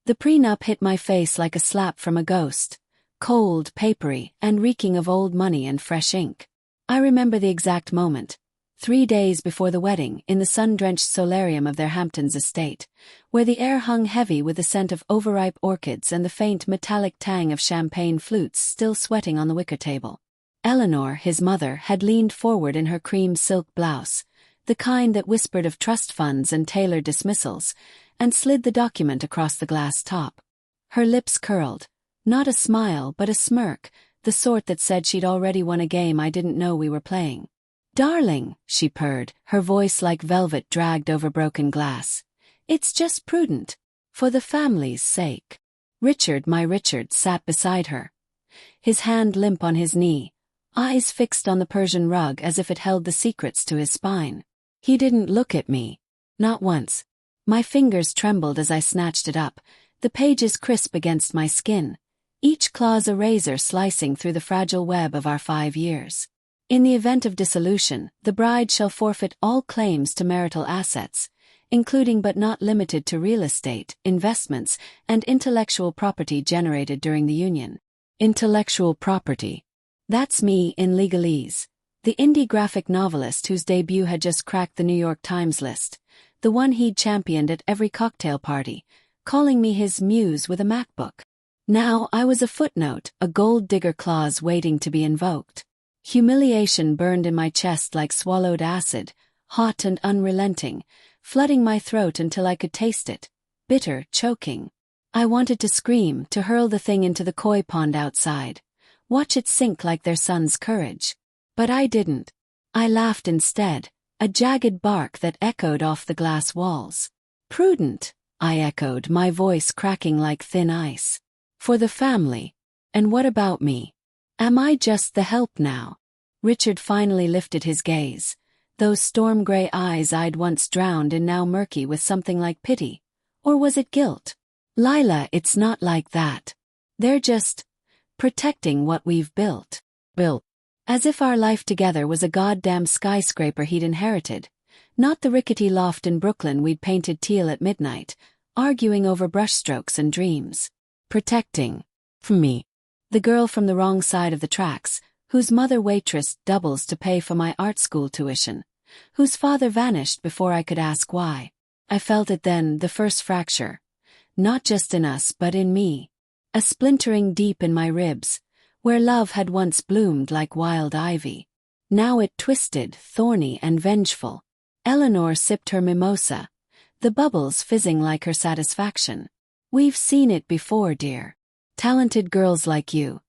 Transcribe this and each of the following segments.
The prenup hit my face like a slap from a ghost, cold, papery, and reeking of old money and fresh ink. I remember the exact moment. 3 days before the wedding, in the sun-drenched solarium of their Hamptons estate, where the air hung heavy with the scent of overripe orchids and the faint metallic tang of champagne flutes still sweating on the wicker table. Eleanor, his mother, had leaned forward in her cream silk blouse, the kind that whispered of trust funds and tailored dismissals, and slid the document across the glass top. Her lips curled, not a smile but a smirk, the sort that said she'd already won a game I didn't know we were playing. "Darling," she purred, her voice like velvet dragged over broken glass. "It's just prudent. For the family's sake." Richard, my Richard, sat beside her, his hand limp on his knee, eyes fixed on the Persian rug as if it held the secrets to his spine. He didn't look at me. Not once. My fingers trembled as I snatched it up, the pages crisp against my skin, each claw's a razor slicing through the fragile web of our 5 years. In the event of dissolution, the bride shall forfeit all claims to marital assets, including but not limited to real estate, investments, and intellectual property generated during the union. Intellectual property. That's me in legalese. The indie graphic novelist whose debut had just cracked the New York Times list, the one he'd championed at every cocktail party, calling me his muse with a MacBook. Now I was a footnote, a gold digger clause waiting to be invoked. Humiliation burned in my chest like swallowed acid, hot and unrelenting, flooding my throat until I could taste it, bitter, choking. I wanted to scream, to hurl the thing into the koi pond outside, watch it sink like their son's courage. But I didn't. I laughed instead, a jagged bark that echoed off the glass walls. "Prudent," I echoed, my voice cracking like thin ice. "For the family. And what about me? Am I just the help now?" Richard finally lifted his gaze, those storm-gray eyes I'd once drowned in now murky with something like pity. Or was it guilt? "Lila, it's not like that. They're just protecting what we've built." As if our life together was a goddamn skyscraper he'd inherited, not the rickety loft in Brooklyn we'd painted teal at midnight, arguing over brushstrokes and dreams. Protecting. From me. The girl from the wrong side of the tracks, whose mother waitress doubles to pay for my art school tuition, whose father vanished before I could ask why. I felt it then, the first fracture. Not just in us but in me. A splintering deep in my ribs, where love had once bloomed like wild ivy. Now it twisted, thorny and vengeful. Eleanor sipped her mimosa, the bubbles fizzing like her satisfaction. "We've seen it before, dear. Talented girls like you.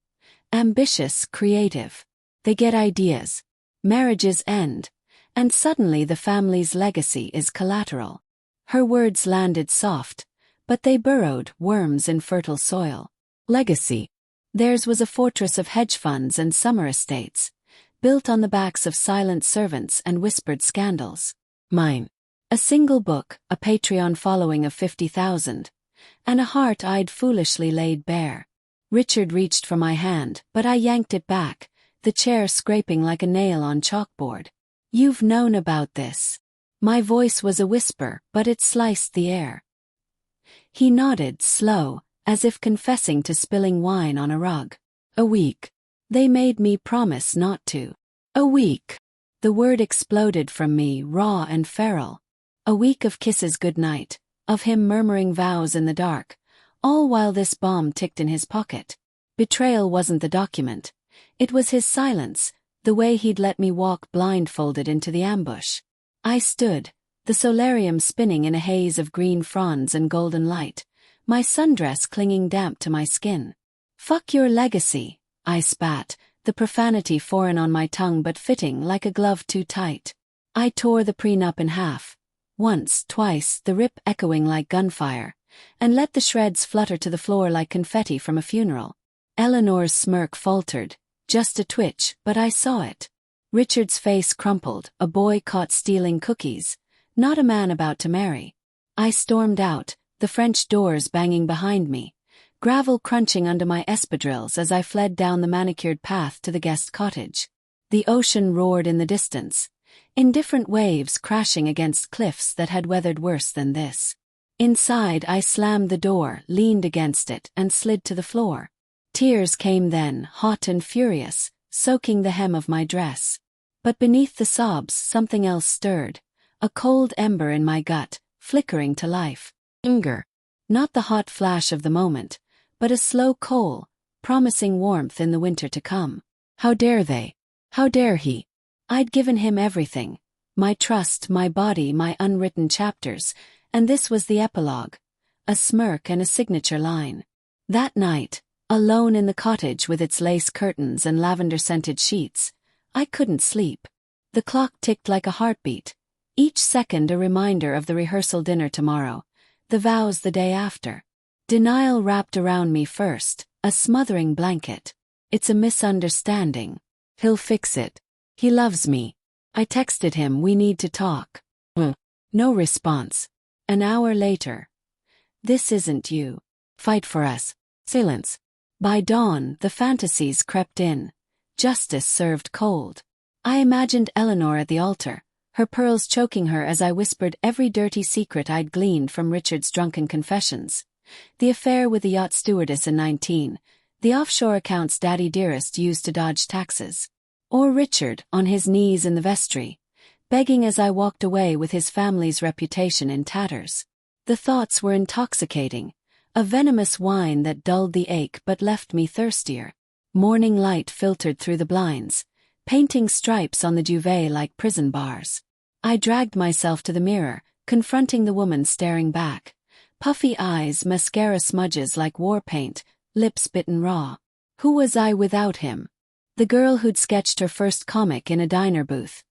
Ambitious, creative. They get ideas. Marriages end. And suddenly the family's legacy is collateral." Her words landed soft, but they burrowed, worms in fertile soil. Legacy. Theirs was a fortress of hedge funds and summer estates, built on the backs of silent servants and whispered scandals. Mine. A single book, a Patreon following of 50,000, and a heart I'd foolishly laid bare. Richard reached for my hand, but I yanked it back, the chair scraping like a nail on chalkboard. "You've known about this." My voice was a whisper, but it sliced the air. He nodded, slow, as if confessing to spilling wine on a rug. "A week. They made me promise not to." "A week." The word exploded from me, raw and feral. A week of kisses goodnight, of him murmuring vows in the dark, all while this bomb ticked in his pocket. Betrayal wasn't the document. It was his silence, the way he'd let me walk blindfolded into the ambush. I stood, the solarium spinning in a haze of green fronds and golden light, my sundress clinging damp to my skin. "Fuck your legacy," I spat, the profanity foreign on my tongue but fitting like a glove too tight. I tore the prenup in half. Once, twice, the rip echoing like gunfire, and let the shreds flutter to the floor like confetti from a funeral. Eleanor's smirk faltered, just a twitch, but I saw it. Richard's face crumpled, a boy caught stealing cookies, not a man about to marry. I stormed out, the French doors banging behind me, gravel crunching under my espadrilles as I fled down the manicured path to the guest cottage. The ocean roared in the distance, indifferent waves crashing against cliffs that had weathered worse than this. Inside, I slammed the door, leaned against it, and slid to the floor. Tears came then, hot and furious, soaking the hem of my dress. But beneath the sobs, something else stirred. A cold ember in my gut, flickering to life. Anger. Not the hot flash of the moment, but a slow coal, promising warmth in the winter to come. How dare they? How dare he? I'd given him everything. My trust, my body, my unwritten chapters, and this was the epilogue. A smirk and a signature line. That night, alone in the cottage with its lace curtains and lavender-scented sheets, I couldn't sleep. The clock ticked like a heartbeat, each second a reminder of the rehearsal dinner tomorrow, the vows the day after. Denial wrapped around me first, a smothering blanket. It's a misunderstanding. He'll fix it. He loves me. I texted him, we need to talk. No response. An hour later. This isn't you. Fight for us. Silence. By dawn, the fantasies crept in. Justice served cold. I imagined Eleanor at the altar, her pearls choking her as I whispered every dirty secret I'd gleaned from Richard's drunken confessions. The affair with the yacht stewardess in 19, the offshore accounts Daddy Dearest used to dodge taxes. Or Richard, on his knees in the vestry, begging as I walked away with his family's reputation in tatters. The thoughts were intoxicating, a venomous wine that dulled the ache but left me thirstier. Morning light filtered through the blinds, painting stripes on the duvet like prison bars. I dragged myself to the mirror, confronting the woman staring back. Puffy eyes, mascara smudges like war paint, lips bitten raw. Who was I without him? The girl who'd sketched her first comic in a diner booth,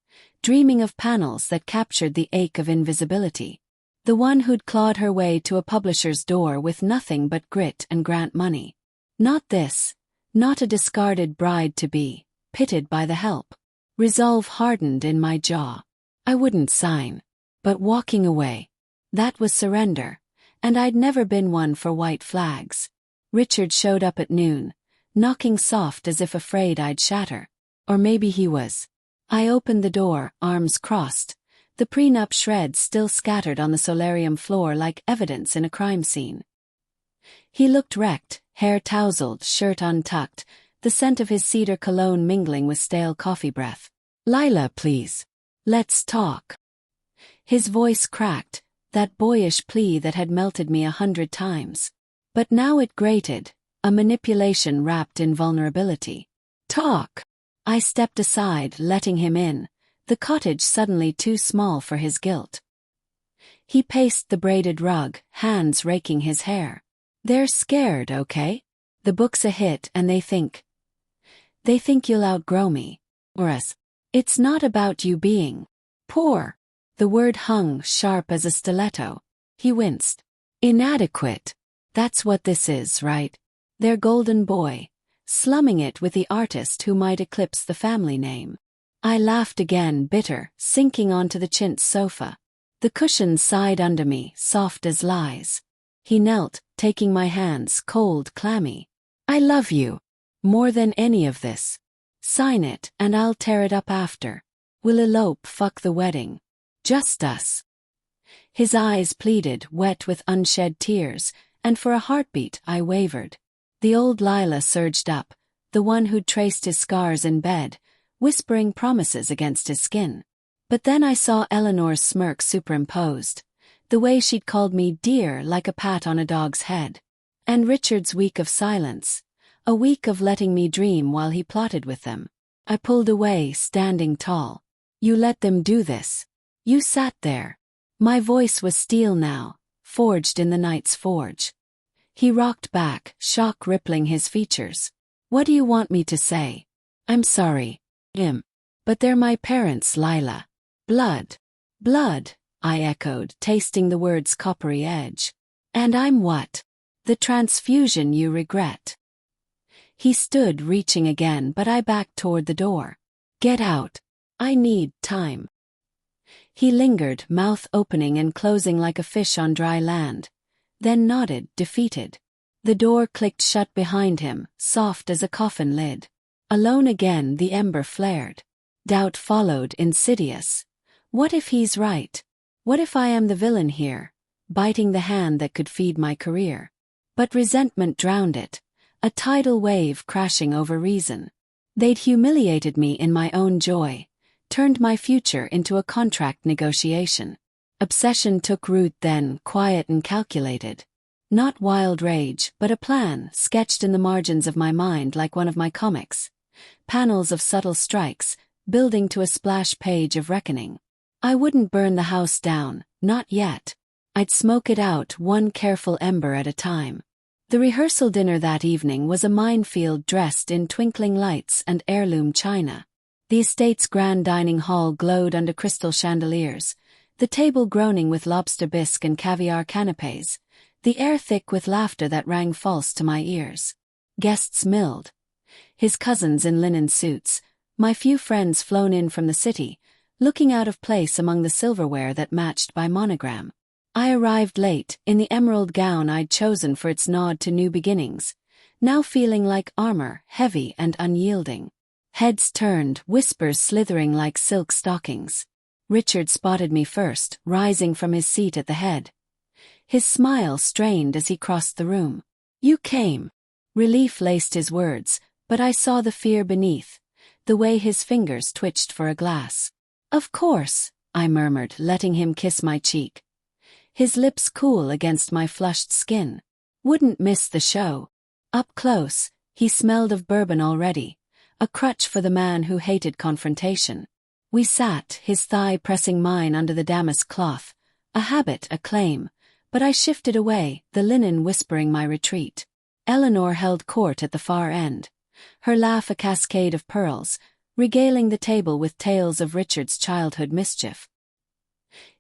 dreaming of panels that captured the ache of invisibility. The one who'd clawed her way to a publisher's door with nothing but grit and grant money. Not this. Not a discarded bride-to-be, pitted by the help. Resolve hardened in my jaw. I wouldn't sign. But walking away. That was surrender. And I'd never been one for white flags. Richard showed up at noon, knocking soft as if afraid I'd shatter. Or maybe he was. I opened the door, arms crossed, the prenup shreds still scattered on the solarium floor like evidence in a crime scene. He looked wrecked, hair tousled, shirt untucked, the scent of his cedar cologne mingling with stale coffee breath. "Lila, please. Let's talk." His voice cracked, that boyish plea that had melted me 100 times. But now it grated, a manipulation wrapped in vulnerability. "Talk." I stepped aside, letting him in, the cottage suddenly too small for his guilt. He paced the braided rug, hands raking his hair. "They're scared, okay? The book's a hit and they think you'll outgrow me. Or us. It's not about you being poor." The word hung sharp as a stiletto. He winced. "Inadequate. That's what this is, right? Their golden boy, slumming it with the artist who might eclipse the family name." I laughed again, bitter, sinking onto the chintz sofa. The cushions sighed under me, soft as lies. He knelt, taking my hands, cold, clammy. "I love you. More than any of this. Sign it, and I'll tear it up after. We'll elope, fuck the wedding. Just us." His eyes pleaded, wet with unshed tears, and for a heartbeat I wavered. The old Lila surged up, the one who'd traced his scars in bed, whispering promises against his skin. But then I saw Eleanor's smirk superimposed, the way she'd called me dear like a pat on a dog's head. And Richard's week of silence, a week of letting me dream while he plotted with them. I pulled away, standing tall. "You let them do this. You sat there." My voice was steel now, forged in the night's forge. He rocked back, shock rippling his features. "What do you want me to say?" "I'm sorry. But they're my parents, Lila." "Blood. Blood," I echoed, tasting the word's coppery edge. "And I'm what? The transfusion you regret." He stood, reaching again, but I backed toward the door. "Get out. I need time." He lingered, mouth opening and closing like a fish on dry land, then nodded, defeated. The door clicked shut behind him, soft as a coffin lid. Alone again, the ember flared. Doubt followed, insidious. What if he's right? What if I am the villain here? biting the hand that could feed my career. But resentment drowned it, a tidal wave crashing over reason. They'd humiliated me in my own joy, turned my future into a contract negotiation. Obsession took root then, quiet and calculated. Not wild rage, but a plan sketched in the margins of my mind like one of my comics. Panels of subtle strikes, building to a splash page of reckoning. I wouldn't burn the house down, not yet. I'd smoke it out one careful ember at a time. The rehearsal dinner that evening was a minefield dressed in twinkling lights and heirloom china. The estate's grand dining hall glowed under crystal chandeliers, the table groaning with lobster bisque and caviar canapes, the air thick with laughter that rang false to my ears. Guests milled. His cousins in linen suits, my few friends flown in from the city, looking out of place among the silverware that matched by monogram. I arrived late, in the emerald gown I'd chosen for its nod to new beginnings, now feeling like armor, heavy and unyielding. Heads turned, whispers slithering like silk stockings. Richard spotted me first, rising from his seat at the head. His smile strained as he crossed the room. "You came." Relief laced his words, but I saw the fear beneath, the way his fingers twitched for a glass. "Of course," I murmured, letting him kiss my cheek. His lips cool against my flushed skin. Wouldn't miss the show. Up close, he smelled of bourbon already, a crutch for the man who hated confrontation. We sat, his thigh pressing mine under the damask cloth, a habit, a claim, but I shifted away, the linen whispering my retreat. Eleanor held court at the far end, her laugh a cascade of pearls, regaling the table with tales of Richard's childhood mischief.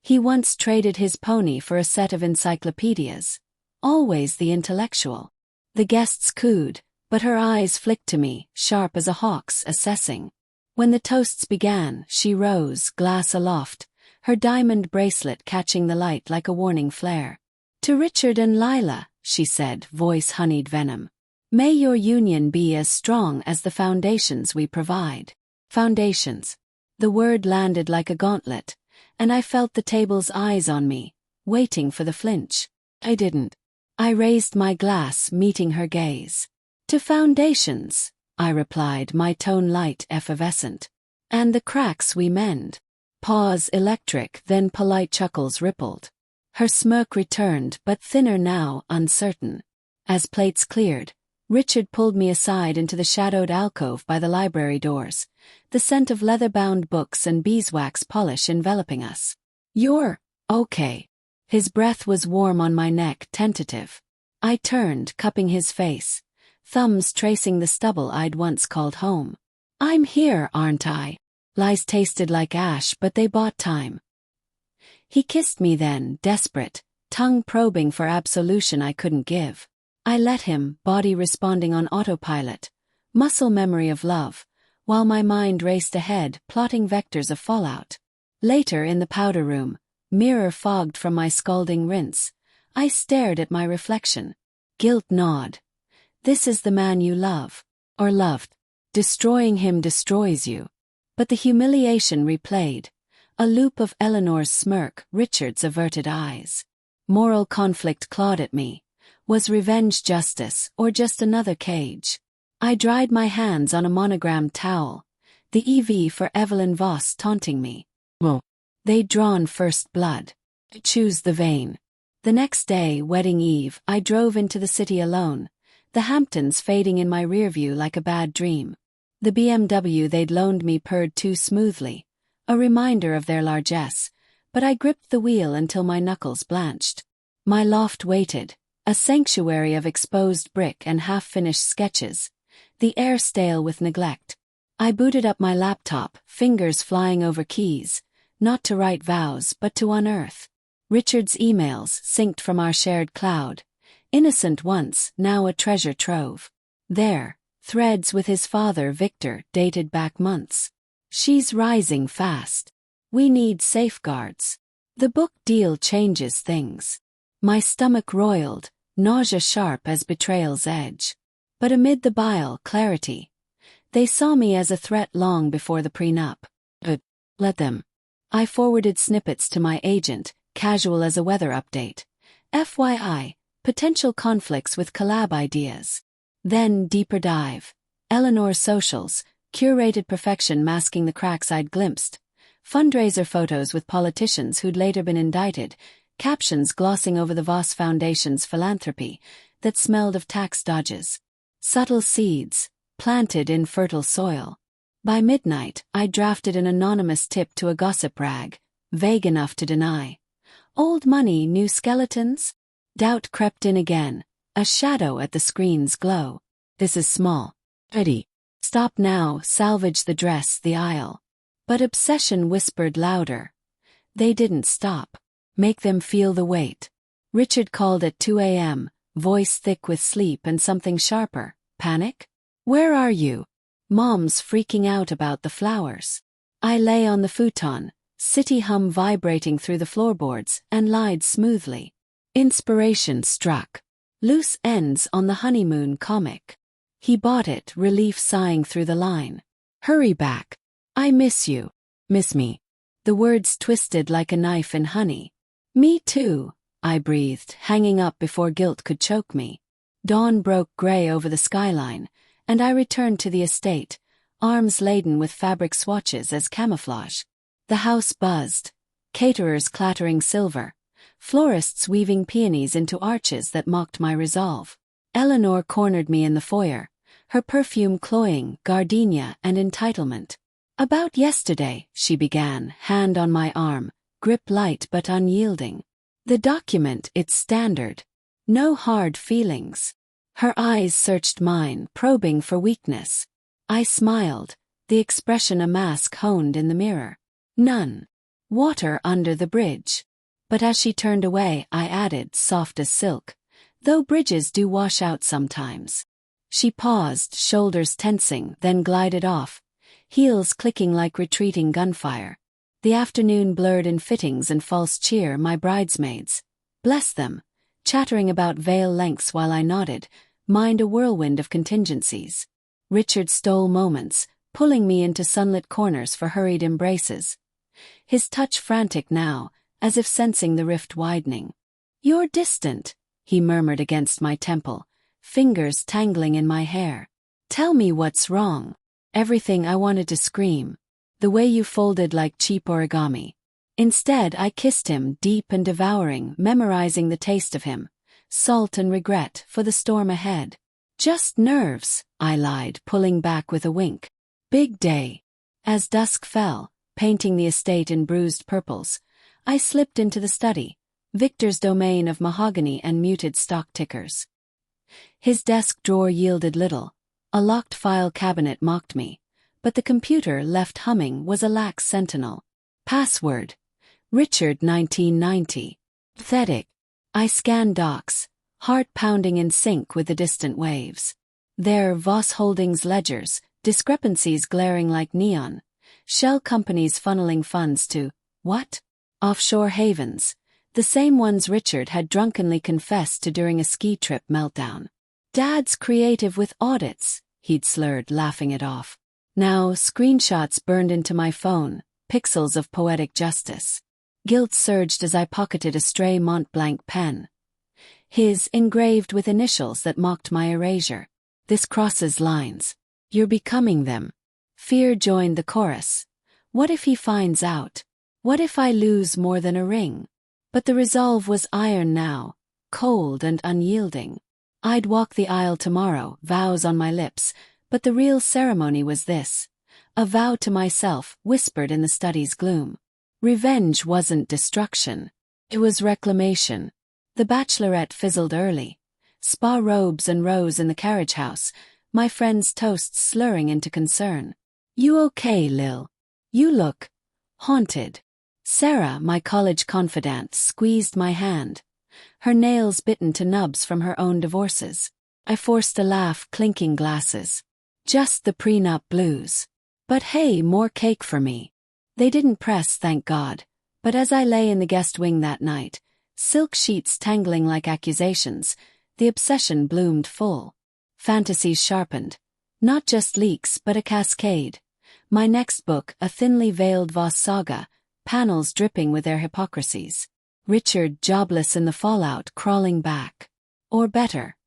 He once traded his pony for a set of encyclopedias. Always the intellectual. The guests cooed, but her eyes flicked to me, sharp as a hawk's, assessing. When the toasts began, she rose, glass aloft, her diamond bracelet catching the light like a warning flare. "To Richard and Lila," she said, voice honeyed venom. "May your union be as strong as the foundations we provide." Foundations. The word landed like a gauntlet, and I felt the table's eyes on me, waiting for the flinch. I didn't. I raised my glass, meeting her gaze. "To foundations," I replied, my tone light, effervescent. "And the cracks we mend." Pause electric, then polite chuckles rippled. Her smirk returned, but thinner now, uncertain. As plates cleared, Richard pulled me aside into the shadowed alcove by the library doors, the scent of leather-bound books and beeswax polish enveloping us. "You're okay." His breath was warm on my neck, tentative. I turned, cupping his face, thumbs tracing the stubble I'd once called home. "I'm here, aren't I?" Lies tasted like ash, but they bought time. He kissed me then, desperate, tongue probing for absolution I couldn't give. I let him, body responding on autopilot, muscle memory of love, while my mind raced ahead, plotting vectors of fallout. Later in the powder room, mirror fogged from my scalding rinse, I stared at my reflection. Guilt gnawed. This is the man you love, or loved. Destroying him destroys you. But the humiliation replayed, a loop of Eleanor's smirk, Richard's averted eyes. Moral conflict clawed at me. Was revenge justice, or just another cage? I dried my hands on a monogrammed towel, the EV for Evelyn Voss taunting me. Well, they'd drawn first blood. Choose the vein. The next day, wedding eve, I drove into the city alone, the Hamptons fading in my rearview like a bad dream. The BMW they'd loaned me purred too smoothly, a reminder of their largesse, but I gripped the wheel until my knuckles blanched. My loft waited, a sanctuary of exposed brick and half-finished sketches, the air stale with neglect. I booted up my laptop, fingers flying over keys, not to write vows but to unearth. Richard's emails, synced from our shared cloud. Innocent once, now a treasure trove. There, threads with his father Victor, dated back months. She's rising fast. We need safeguards. The book deal changes things. My stomach roiled, nausea sharp as betrayal's edge. But amid the bile, clarity. They saw me as a threat long before the prenup. Let them. I forwarded snippets to my agent, casual as a weather update. FYI, potential conflicts with collab ideas. Then deeper dive. Eleanor's socials, curated perfection masking the cracks I'd glimpsed. Fundraiser photos with politicians who'd later been indicted, captions glossing over the Voss Foundation's philanthropy that smelled of tax dodges. Subtle seeds, planted in fertile soil. By midnight, I drafted an anonymous tip to a gossip rag, vague enough to deny. Old money, new skeletons? Doubt crept in again, a shadow at the screen's glow. This is small. Ready. Stop now, salvage the dress, the aisle. But obsession whispered louder. They didn't stop. Make them feel the weight. Richard called at 2 a.m., voice thick with sleep and something sharper. Panic? Where are you? Mom's freaking out about the flowers. I lay on the futon, city hum vibrating through the floorboards, and lied smoothly. Inspiration struck. Loose ends on the honeymoon comic. He bought it, relief sighing through the line. Hurry back. I miss you. Miss me. The words twisted like a knife in honey. Me too, I breathed, hanging up before guilt could choke me. Dawn broke gray over the skyline, and I returned to the estate, arms laden with fabric swatches as camouflage. The house buzzed, caterers clattering silver, florists weaving peonies into arches that mocked my resolve. Eleanor cornered me in the foyer, her perfume cloying, gardenia and entitlement. About yesterday, she began, hand on my arm, grip light but unyielding. The document, its standard. No hard feelings. Her eyes searched mine, probing for weakness. I smiled, the expression a mask honed in the mirror. None. Water under the bridge. But as she turned away, I added, soft as silk, though bridges do wash out sometimes. She paused, shoulders tensing, then glided off, heels clicking like retreating gunfire. The afternoon blurred in fittings and false cheer, my bridesmaids. Bless them. Chattering about veil lengths while I nodded, mind a whirlwind of contingencies. Richard stole moments, pulling me into sunlit corners for hurried embraces. His touch frantic now, as if sensing the rift widening. You're distant, he murmured against my temple, fingers tangling in my hair. Tell me what's wrong. Everything. I wanted to scream. The way you folded like cheap origami. Instead, I kissed him, deep and devouring, memorizing the taste of him. Salt and regret for the storm ahead. Just nerves, I lied, pulling back with a wink. Big day. As dusk fell, painting the estate in bruised purples, I slipped into the study, Victor's domain of mahogany and muted stock tickers. His desk drawer yielded little. A locked file cabinet mocked me, but the computer left humming was a lax sentinel. Password. Richard 1990. Pathetic. I scanned docs, heart pounding in sync with the distant waves. There, Voss Holdings ledgers, discrepancies glaring like neon. Shell companies funneling funds to, what? Offshore havens. The same ones Richard had drunkenly confessed to during a ski trip meltdown. Dad's creative with audits, he'd slurred, laughing it off. Now, screenshots burned into my phone, pixels of poetic justice. Guilt surged as I pocketed a stray Mont Blanc pen. His, engraved with initials that mocked my erasure. This crosses lines. You're becoming them. Fear joined the chorus. What if he finds out? What if I lose more than a ring? But the resolve was iron now, cold and unyielding. I'd walk the aisle tomorrow, vows on my lips, but the real ceremony was this. A vow to myself, whispered in the study's gloom. Revenge wasn't destruction. It was reclamation. The bachelorette fizzled early. Spa robes and rows in the carriage house, my friend's toasts slurring into concern. You okay, Lil? You look haunted. Sarah, my college confidante, squeezed my hand. Her nails bitten to nubs from her own divorces. I forced a laugh, clinking glasses. Just the prenup blues. But hey, more cake for me. They didn't press, thank God. But as I lay in the guest wing that night, silk sheets tangling like accusations, the obsession bloomed full. Fantasies sharpened. Not just leaks, but a cascade. My next book, a thinly veiled Voss saga, panels dripping with their hypocrisies. Richard jobless in the fallout, crawling back. Or better,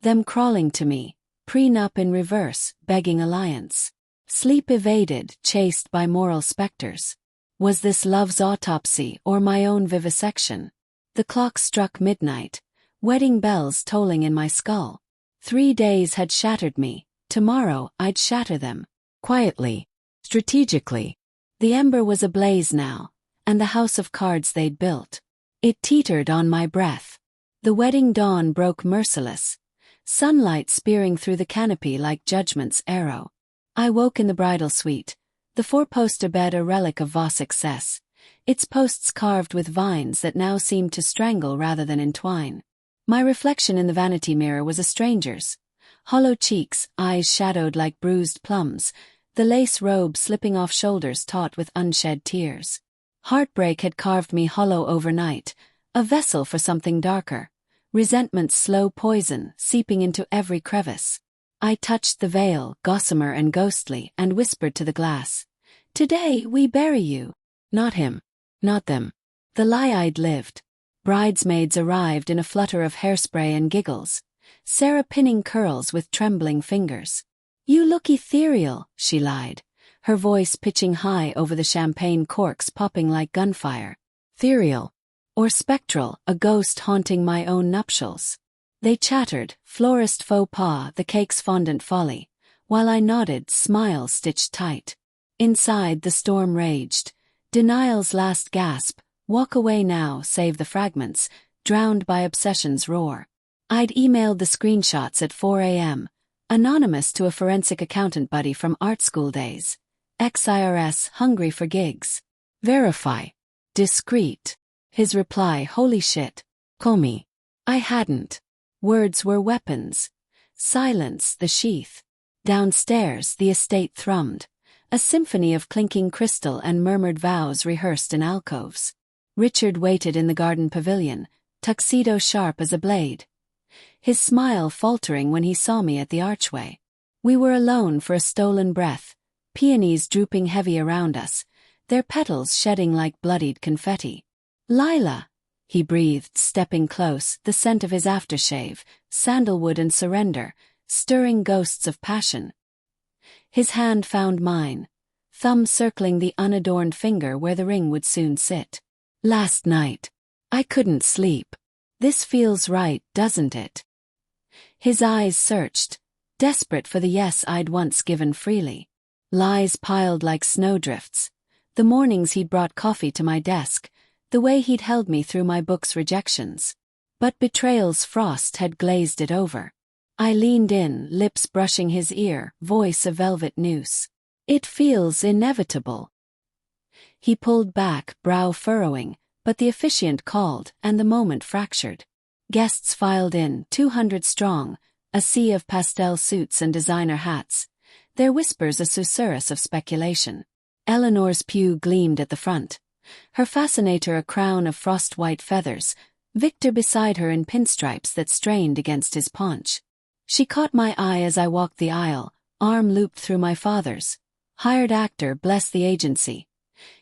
them crawling to me, prenup in reverse, begging alliance. Sleep evaded, chased by moral specters. Was this love's autopsy or my own vivisection? The clock struck midnight, wedding bells tolling in my skull. 3 days had shattered me, tomorrow I'd shatter them. Quietly, strategically. The ember was ablaze now, and the house of cards they'd built. It teetered on my breath. The wedding dawn broke merciless, sunlight spearing through the canopy like judgment's arrow. I woke in the bridal suite, the four-poster bed a relic of vast excess, its posts carved with vines that now seemed to strangle rather than entwine. My reflection in the vanity mirror was a stranger's. Hollow cheeks, eyes shadowed like bruised plums, the lace robe slipping off shoulders taut with unshed tears. Heartbreak had carved me hollow overnight, a vessel for something darker, resentment's slow poison seeping into every crevice. I touched the veil, gossamer and ghostly, and whispered to the glass, "Today we bury you." Not him. Not them. The lie I'd lived. Bridesmaids arrived in a flutter of hairspray and giggles, Sarah pinning curls with trembling fingers. "You look ethereal," she lied, her voice pitching high over the champagne corks popping like gunfire. Ethereal. Or spectral, a ghost haunting my own nuptials. They chattered, florist faux pas, the cake's fondant folly, while I nodded, smile stitched tight. Inside the storm raged. Denial's last gasp, walk away now, save the fragments, drowned by obsession's roar. I'd emailed the screenshots at 4 a.m., anonymous to a forensic accountant buddy from art school days. Ex-IRS, hungry for gigs. Verify. Discreet. His reply, holy shit. Call me. I hadn't. Words were weapons. Silence, the sheath. Downstairs, the estate thrummed. A symphony of clinking crystal and murmured vows rehearsed in alcoves. Richard waited in the garden pavilion, tuxedo sharp as a blade. His smile faltering when he saw me at the archway. We were alone for a stolen breath, peonies drooping heavy around us, their petals shedding like bloodied confetti. "Lila," he breathed, stepping close, the scent of his aftershave, sandalwood and surrender, stirring ghosts of passion. His hand found mine, thumb circling the unadorned finger where the ring would soon sit. "Last night. I couldn't sleep. This feels right, doesn't it?" His eyes searched, desperate for the yes I'd once given freely. Lies piled like snowdrifts. The mornings he'd brought coffee to my desk, the way he'd held me through my book's rejections. But betrayal's frost had glazed it over. I leaned in, lips brushing his ear, voice a velvet noose. "It feels inevitable." He pulled back, brow furrowing, but the officiant called, and the moment fractured. Guests filed in, 200 strong, a sea of pastel suits and designer hats, their whispers a susurrus of speculation. Eleanor's pew gleamed at the front, her fascinator a crown of frost-white feathers, Victor beside her in pinstripes that strained against his paunch. She caught my eye as I walked the aisle, arm looped through my father's. Hired actor, bless the agency.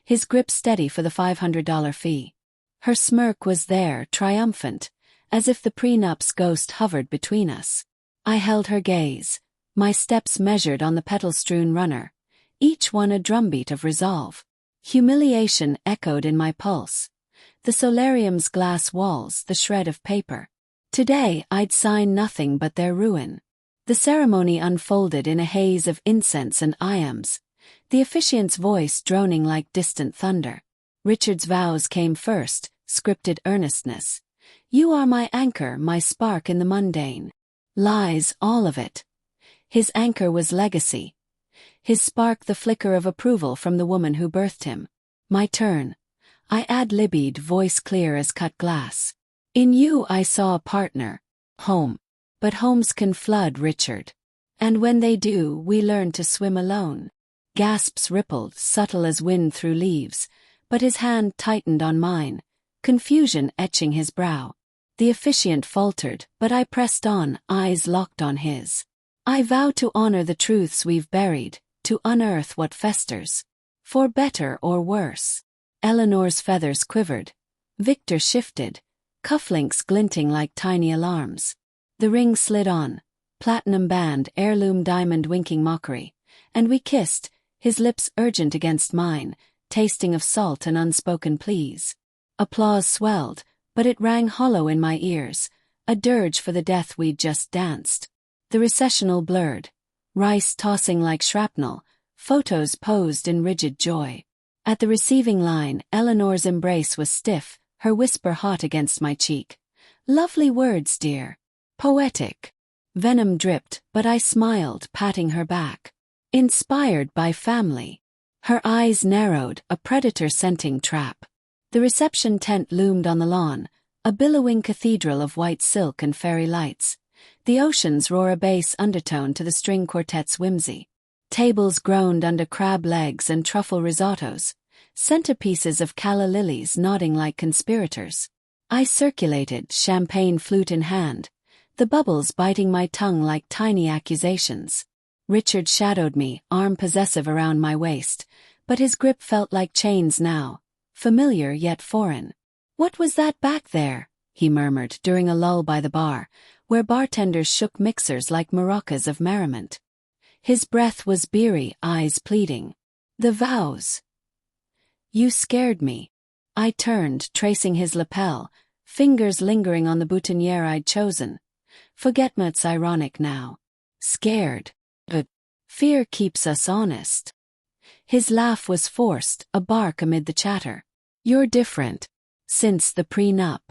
His grip steady for the $500 fee. Her smirk was there, triumphant, as if the prenup's ghost hovered between us. I held her gaze, my steps measured on the petal-strewn runner, each one a drumbeat of resolve. Humiliation echoed in my pulse. The solarium's glass walls, the shred of paper. Today I'd sign nothing but their ruin. The ceremony unfolded in a haze of incense and iambs, the officiant's voice droning like distant thunder. Richard's vows came first, scripted earnestness. "You are my anchor, my spark in the mundane." Lies, all of it. His anchor was legacy. His spark the flicker of approval from the woman who birthed him. My turn. I ad-libbed, voice clear as cut glass. "In you I saw a partner. Home. But homes can flood, Richard. And when they do, we learn to swim alone." Gasps rippled, subtle as wind through leaves, but his hand tightened on mine, confusion etching his brow. The officiant faltered, but I pressed on, eyes locked on his. "I vow to honor the truths we've buried, to unearth what festers. For better or worse." Eleanor's feathers quivered. Victor shifted, cufflinks glinting like tiny alarms. The ring slid on, platinum band, heirloom diamond winking mockery, and we kissed, his lips urgent against mine, tasting of salt and unspoken pleas. Applause swelled, but it rang hollow in my ears, a dirge for the death we'd just danced. The recessional blurred, rice tossing like shrapnel, photos posed in rigid joy. At the receiving line, Eleanor's embrace was stiff, her whisper hot against my cheek. Lovely words, dear. Poetic. Venom dripped, but I smiled, patting her back. Inspired by family. Her eyes narrowed, a predator-scenting trap. The reception tent loomed on the lawn, a billowing cathedral of white silk and fairy lights. The oceans roar a bass undertone to the string quartet's whimsy. Tables groaned under crab legs and truffle risottos, centerpieces of calla lilies nodding like conspirators. I circulated, champagne flute in hand, the bubbles biting my tongue like tiny accusations. Richard shadowed me, arm possessive around my waist, but his grip felt like chains now, familiar yet foreign. "What was that back there?" he murmured during a lull by the bar, where bartenders shook mixers like maracas of merriment. His breath was beery, eyes pleading. "The vows." "You scared me." I turned, tracing his lapel, fingers lingering on the boutonniere I'd chosen. Forget-me's ironic now. Scared. But fear keeps us honest. His laugh was forced, a bark amid the chatter. "You're different. Since the prenup."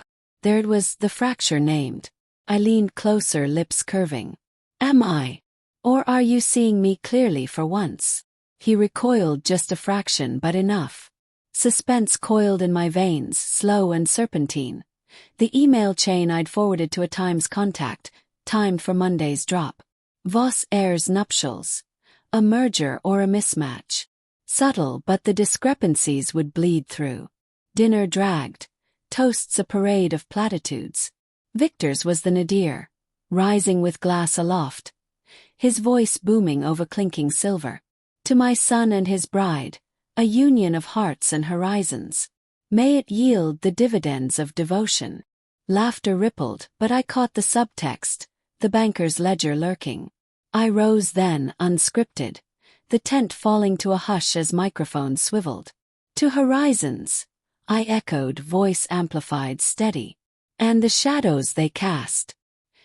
There it was, the fracture named. I leaned closer, lips curving. "Am I? Or are you seeing me clearly for once?" He recoiled just a fraction, but enough. Suspense coiled in my veins, slow and serpentine. The email chain I'd forwarded to a Times contact, timed for Monday's drop. Voss heirs nuptials. A merger or a mismatch. Subtle, but the discrepancies would bleed through. Dinner dragged. Toasts a parade of platitudes. Victor's was the nadir, rising with glass aloft, his voice booming over clinking silver. "To my son and his bride, a union of hearts and horizons. May it yield the dividends of devotion." Laughter rippled, but I caught the subtext, the banker's ledger lurking. I rose then, unscripted, the tent falling to a hush as microphones swiveled. "To horizons," I echoed, voice amplified, steady. "And the shadows they cast.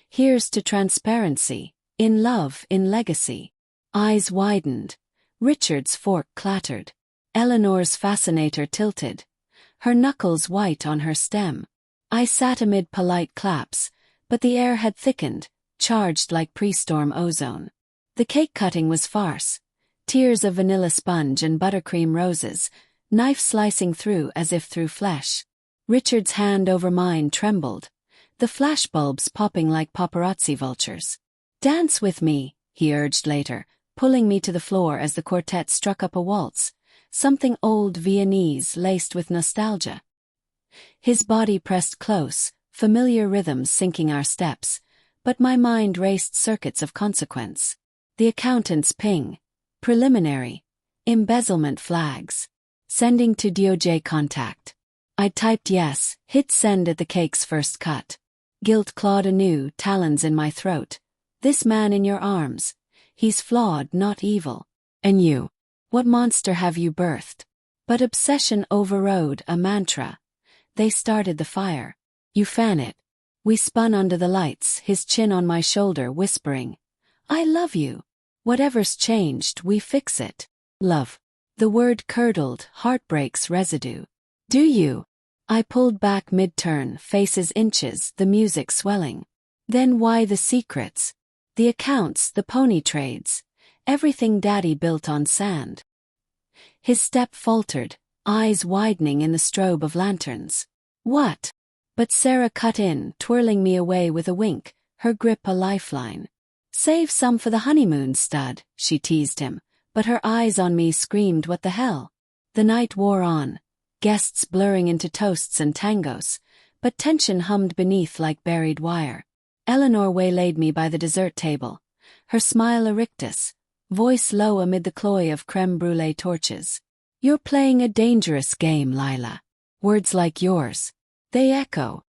Here's to transparency, in love, in legacy." Eyes widened. Richard's fork clattered. Eleanor's fascinator tilted, her knuckles white on her stem. I sat amid polite claps, but the air had thickened, charged like pre-storm ozone. The cake cutting was farce. Tiers of vanilla sponge and buttercream roses, knife slicing through as if through flesh. Richard's hand over mine trembled, the flashbulbs popping like paparazzi vultures. "Dance with me," he urged later, pulling me to the floor as the quartet struck up a waltz, something old Viennese laced with nostalgia. His body pressed close, familiar rhythms syncing our steps, but my mind raced circuits of consequence. The accountant's ping. Preliminary. Embezzlement flags. Sending to DOJ contact. I typed yes, hit send at the cake's first cut. Guilt clawed anew, talons in my throat. "This man in your arms. He's flawed, not evil. And you? What monster have you birthed?" But obsession overrode, a mantra. They started the fire. "You fan it." We spun under the lights, his chin on my shoulder, whispering, "I love you. Whatever's changed, we fix it." Love. The word curdled, heartbreak's residue. "Do you?" I pulled back mid-turn, faces inches, the music swelling. "Then why the secrets? The accounts, the pony trades. Everything Daddy built on sand." His step faltered, eyes widening in the strobe of lanterns. "What?" But Sarah cut in, twirling me away with a wink, her grip a lifeline. "Save some for the honeymoon, stud," she teased him, but her eyes on me screamed, "What the hell?" The night wore on, guests blurring into toasts and tangos, but tension hummed beneath like buried wire. Eleanor waylaid me by the dessert table, her smile a rictus, voice low amid the cloy of creme brulee torches. "You're playing a dangerous game, Lila. Words like yours. They echo.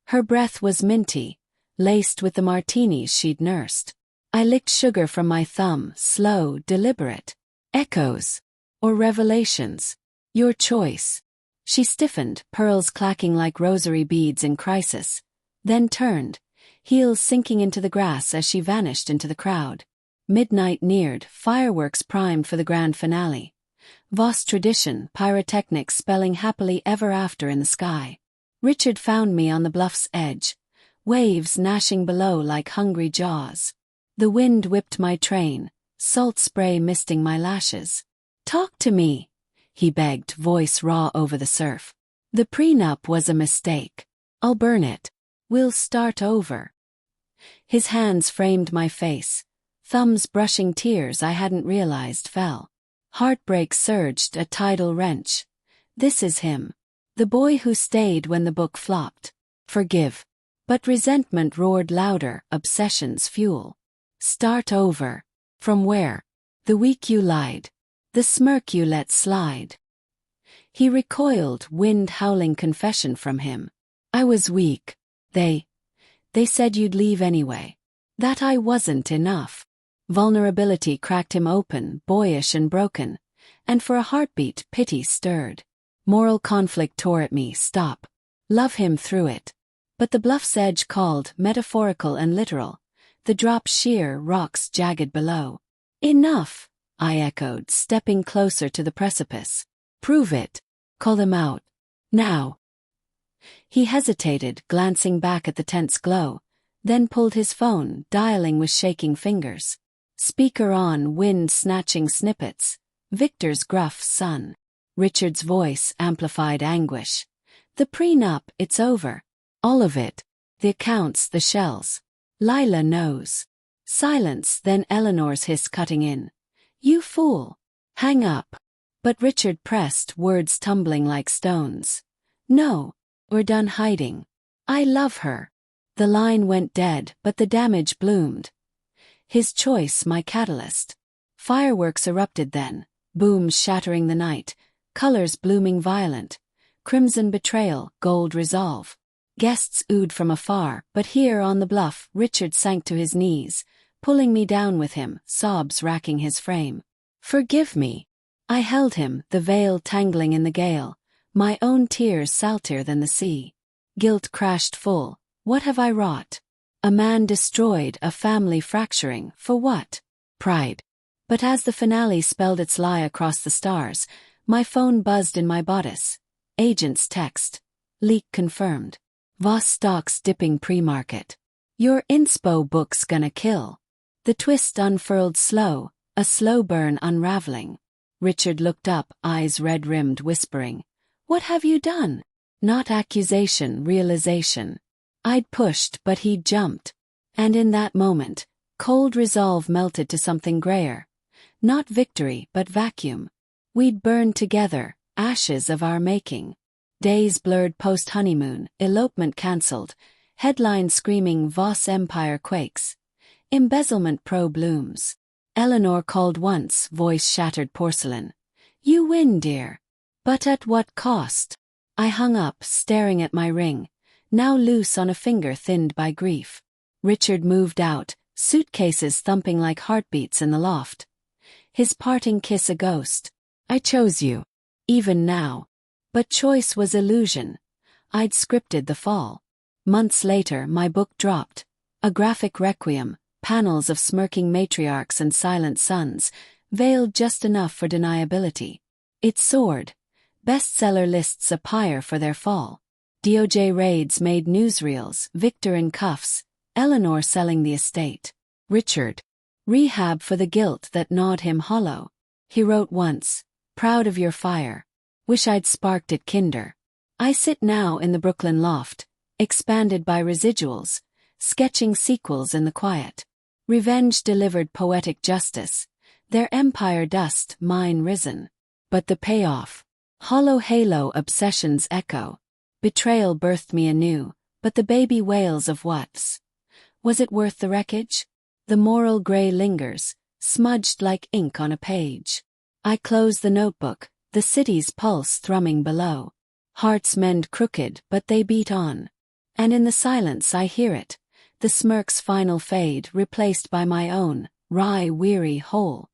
Her breath was minty, laced with the martinis she'd nursed. I licked sugar from my thumb, slow, deliberate. Echoes. Or revelations. Your choice. She stiffened, pearls clacking like rosary beads in crisis, then turned, heels sinking into the grass as she vanished into the crowd. Midnight neared, fireworks primed for the grand finale. Voss tradition, pyrotechnics spelling happily ever after in the sky. Richard found me on the bluff's edge, waves gnashing below like hungry jaws. The wind whipped my train, salt spray misting my lashes. "Talk to me," he begged, voice raw over the surf. "The prenup was a mistake. I'll burn it. We'll start over." His hands framed my face, thumbs brushing tears I hadn't realized fell. Heartbreak surged, a tidal wrench. This is him. The boy who stayed when the book flopped. Forgive. But resentment roared louder, obsession's fuel. Start over. From where? The week you lied. The smirk you let slide. He recoiled, wind howling confession from him. I was weak. They said you'd leave anyway. That I wasn't enough. Vulnerability cracked him open, boyish and broken. And for a heartbeat, pity stirred. Moral conflict tore at me, stop. Love him through it. But the bluff's edge called, metaphorical and literal. The drop sheer, rocks jagged below. Enough, I echoed, stepping closer to the precipice. Prove it. Call them out. Now. He hesitated, glancing back at the tense glow, then pulled his phone, dialing with shaking fingers. Speaker on, wind snatching snippets. Victor's gruff son. Richard's voice amplified anguish. The prenup, it's over. All of it. The accounts, the shells. Lila knows. Silence, then Eleanor's hiss cutting in. You fool. Hang up. But Richard pressed, words tumbling like stones. No. We're done hiding. I love her. The line went dead, but the damage bloomed. His choice, my catalyst. Fireworks erupted then, booms shattering the night, colors blooming violent, crimson betrayal, gold resolve. Guests oohed from afar, but here on the bluff, Richard sank to his knees, pulling me down with him, sobs racking his frame. Forgive me. I held him, the veil tangling in the gale, my own tears saltier than the sea. Guilt crashed full. What have I wrought? A man destroyed, a family fracturing, for what? Pride. But as the finale spelled its lie across the stars, my phone buzzed in my bodice. Agent's text. Leak confirmed. Voss stocks dipping pre-market. Your inspo book's gonna kill. The twist unfurled slow, a slow burn unraveling. Richard looked up, eyes red-rimmed, whispering. What have you done? Not accusation, realization. I'd pushed, but he'd jumped. And in that moment, cold resolve melted to something grayer. Not victory, but vacuum. We'd burned together, ashes of our making. Days blurred post-honeymoon, elopement cancelled, headlines screaming Voss empire quakes. Embezzlement pro blooms. Eleanor called once, voice shattered porcelain. You win, dear. But at what cost? I hung up, staring at my ring, now loose on a finger thinned by grief. Richard moved out, suitcases thumping like heartbeats in the loft. His parting kiss a ghost. I chose you. Even now. But choice was illusion. I'd scripted the fall. Months later, my book dropped. A graphic requiem, panels of smirking matriarchs and silent sons, veiled just enough for deniability. It soared. Bestseller lists a pyre for their fall. DOJ raids made newsreels, Victor in cuffs, Eleanor selling the estate. Richard. Rehab for the guilt that gnawed him hollow. He wrote once, proud of your fire. Wish I'd sparked it kinder. I sit now in the Brooklyn loft, expanded by residuals, sketching sequels in the quiet. Revenge delivered poetic justice. Their empire dust, mine risen. But the payoff. Hollow halo obsessions echo. Betrayal birthed me anew, but the baby wails of what's. Was it worth the wreckage? The moral gray lingers, smudged like ink on a page. I close the notebook, the city's pulse thrumming below. Hearts mend crooked, but they beat on. And in the silence I hear it, the smirk's final fade replaced by my own, wry, weary hole.